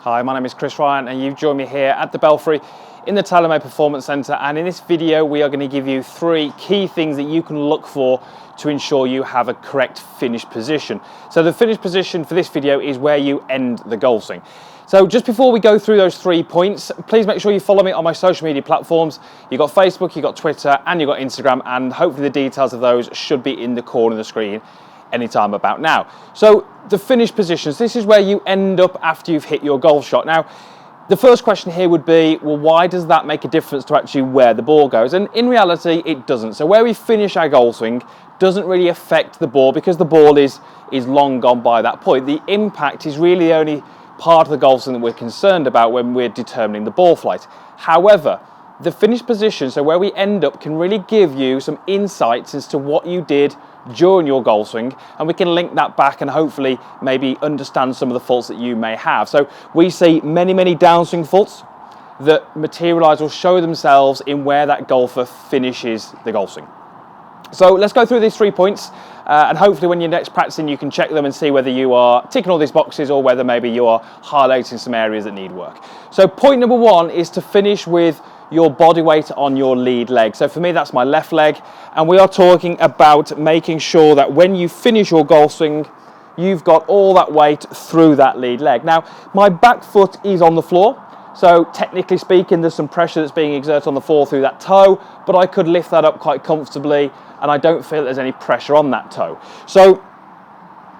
Hi, my name is Chris Ryan and you've joined me here at the Belfry in the TaylorMade Performance Centre, and in this video we are going to give you 3 key things that you can look for to ensure you have a correct finish position. So the finish position for this video is where you end the golf swing. So just before we go through those 3 points, please make sure you follow me on my social media platforms. You've got Facebook, you've got Twitter and you've got Instagram, and hopefully the details of those should be in the corner of the screen anytime about now. So the finish positions, this is where you end up after you've hit your golf shot. Now, the first question here would be, well, why does that make a difference to actually where the ball goes? And in reality, it doesn't. So where we finish our golf swing doesn't really affect the ball because the ball is long gone by that point. The impact is really the only part of the golf swing that we're concerned about when we're determining the ball flight. However, the finish position, so where we end up, can really give you some insights as to what you did during your golf swing, and we can link that back and hopefully maybe understand some of the faults that you may have. So we see many downswing faults that materialize or show themselves in where that golfer finishes the golf swing. So let's go through these 3 points, and hopefully when you're next practicing you can check them and see whether you are ticking all these boxes or whether maybe you are highlighting some areas that need work. So point number 1 is to finish with your body weight on your lead leg. So for me, that's my left leg, and we are talking about making sure that when you finish your golf swing, you've got all that weight through that lead leg. Now, my back foot is on the floor, so technically speaking, there's some pressure that's being exerted on the floor through that toe, but I could lift that up quite comfortably, and I don't feel there's any pressure on that toe. So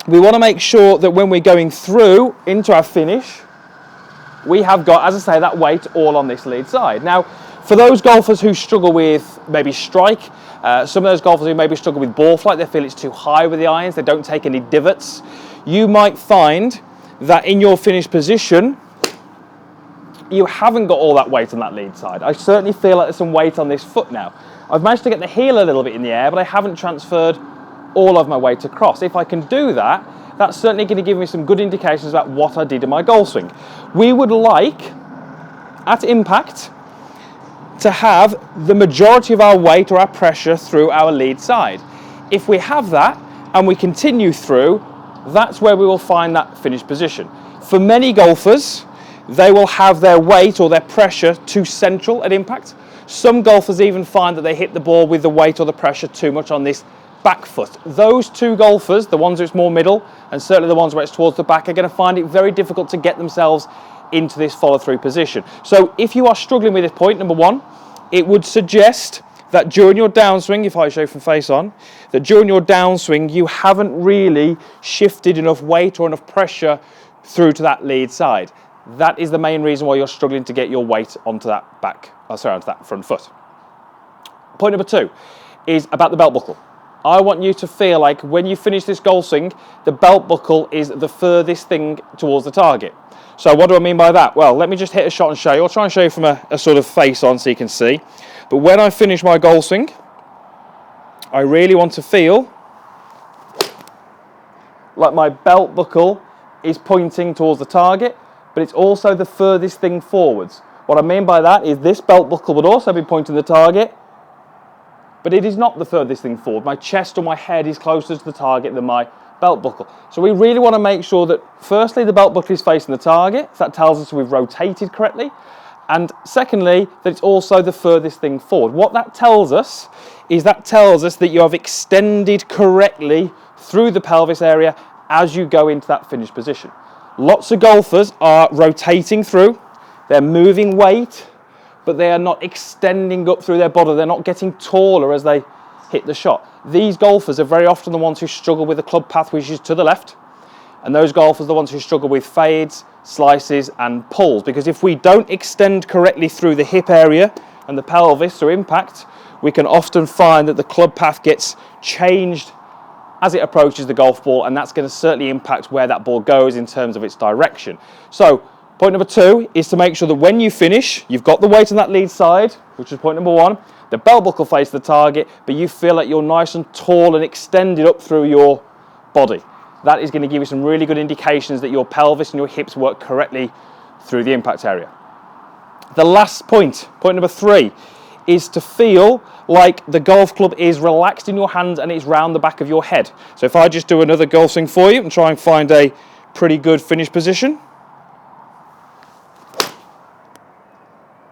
we want to make sure that when we're going through into our finish, we have got, as I say, that weight all on this lead side. Now, for those golfers who struggle with maybe strike, some of those golfers who maybe struggle with ball flight, they feel it's too high with the irons, they don't take any divots, you might find that in your finish position, you haven't got all that weight on that lead side. I certainly feel like there's some weight on this foot now. I've managed to get the heel a little bit in the air, but I haven't transferred all of my weight across. If I can do that, that's certainly going to give me some good indications about what I did in my golf swing. We would like, at impact, to have the majority of our weight or our pressure through our lead side. If we have that and we continue through, that's where we will find that finish position. For many golfers, they will have their weight or their pressure too central at impact. Some golfers even find that they hit the ball with the weight or the pressure too much on this back foot. Those 2 golfers, the ones where it's more middle and certainly the ones where it's towards the back, are going to find it very difficult to get themselves into this follow-through position. So if you are struggling with this point, number 1, it would suggest that during your downswing, if I show from face on, that during your downswing you haven't really shifted enough weight or enough pressure through to that lead side. That is the main reason why you're struggling to get your weight onto that onto that front foot. Point number 2 is about the belt buckle. I want you to feel like when you finish this golf swing, the belt buckle is the furthest thing towards the target. So what do I mean by that? Well, let me just hit a shot and show you. I'll try and show you from a sort of face on so you can see. But when I finish my golf swing, I really want to feel like my belt buckle is pointing towards the target, but it's also the furthest thing forwards. What I mean by that is this belt buckle would also be pointing the target, but it is not the furthest thing forward. My chest or my head is closer to the target than my belt buckle. So we really want to make sure that firstly the belt buckle is facing the target, so that tells us we've rotated correctly, and secondly that it's also the furthest thing forward. What that tells us is that you have extended correctly through the pelvis area as you go into that finish position. Lots of golfers are rotating through, they're moving weight, but they are not extending up through their body. They're not getting taller as they hit the shot. These golfers are very often the ones who struggle with the club path, which is to the left, and those golfers are the ones who struggle with fades, slices and pulls, because if we don't extend correctly through the hip area and the pelvis through impact, we can often find that the club path gets changed as it approaches the golf ball, and that's going to certainly impact where that ball goes in terms of its direction. So point number 2 is to make sure that when you finish, you've got the weight on that lead side, which is point number 1. The belt buckle faces the target, but you feel like you're nice and tall and extended up through your body. That is going to give you some really good indications that your pelvis and your hips work correctly through the impact area. The last point, point number 3, is to feel like the golf club is relaxed in your hands and it's round the back of your head. So if I just do another golf swing for you and try and find a pretty good finish position.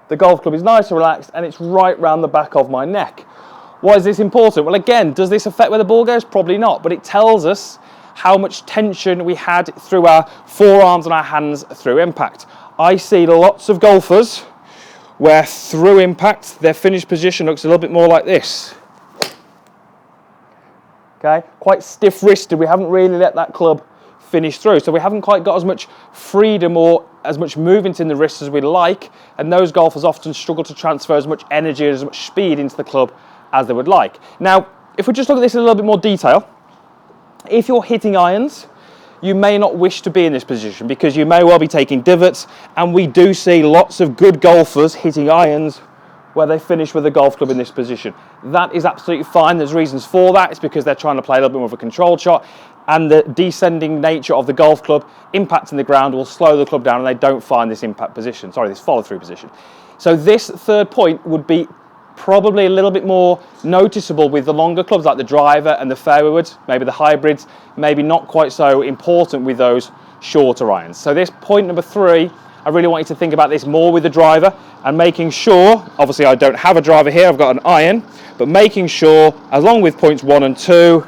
The golf club is nice and relaxed and it's right round the back of my neck. Why is this important? Well, again, does this affect where the ball goes? Probably not, but it tells us how much tension we had through our forearms and our hands through impact. I see lots of golfers where through impact, their finish position looks a little bit more like this. Okay, quite stiff-wristed. We haven't really let that club finish through. So we haven't quite got as much freedom or as much movement in the wrists as we'd like. And those golfers often struggle to transfer as much energy, as much speed into the club as they would like. Now, if we just look at this in a little bit more detail, if you're hitting irons, you may not wish to be in this position because you may well be taking divots, and we do see lots of good golfers hitting irons where they finish with a golf club in this position. That is absolutely fine. There's reasons for that. It's because they're trying to play a little bit more of a controlled shot, and the descending nature of the golf club impacting the ground will slow the club down and they don't find this impact position, this follow-through position. So this third point would be probably a little bit more noticeable with the longer clubs like the driver and the fairway woods, maybe the hybrids, maybe not quite so important with those shorter irons. So this point number 3, I really want you to think about this more with the driver and making sure, obviously I don't have a driver here, I've got an iron, but making sure, along with points 1 and 2,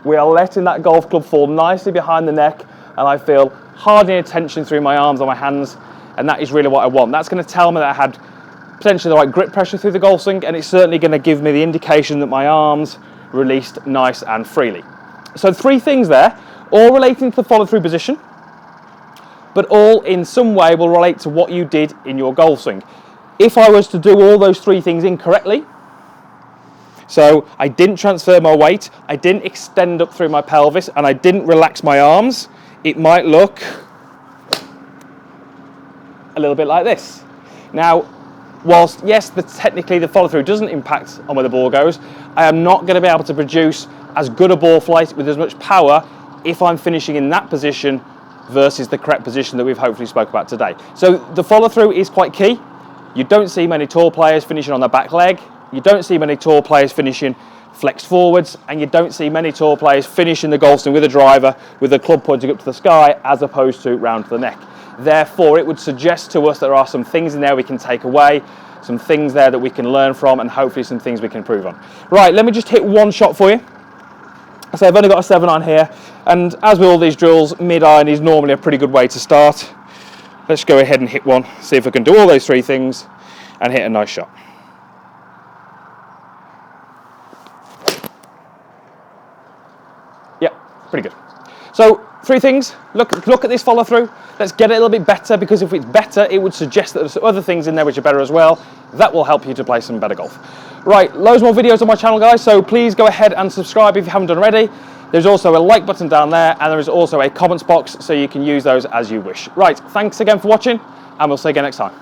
we are letting that golf club fall nicely behind the neck and I feel hardly any tension through my arms or my hands, and that is really what I want. That's going to tell me that I had potentially the right grip pressure through the golf swing, and it's certainly going to give me the indication that my arms released nice and freely. So 3 things there, all relating to the follow-through position, but all in some way will relate to what you did in your golf swing. If I was to do all those 3 things incorrectly, so I didn't transfer my weight, I didn't extend up through my pelvis, and I didn't relax my arms, it might look a little bit like this. Now, whilst, yes, technically the follow-through doesn't impact on where the ball goes, I am not going to be able to produce as good a ball flight with as much power if I'm finishing in that position versus the correct position that we've hopefully spoke about today. So the follow-through is quite key. You don't see many tour players finishing on their back leg. You don't see many tour players finishing flexed forwards, and you don't see many tour players finishing the golf swing with a driver with the club pointing up to the sky as opposed to round to the neck. Therefore, it would suggest to us there are some things in there we can take away, some things there that we can learn from, and hopefully some things we can improve on. Right, let me just hit one shot for you. So I've only got a 7-iron here, and as with all these drills, mid-iron is normally a pretty good way to start. Let's go ahead and hit one, see if I can do all those 3 things and hit a nice shot. Yeah, pretty good. So 3 things, look at this follow through, let's get it a little bit better, because if it's better, it would suggest that there's other things in there which are better as well. That will help you to play some better golf. Right, loads more videos on my channel, guys, so please go ahead and subscribe if you haven't done already. There's also a like button down there, and there is also a comments box, so you can use those as you wish. Right, thanks again for watching, and we'll see you again next time.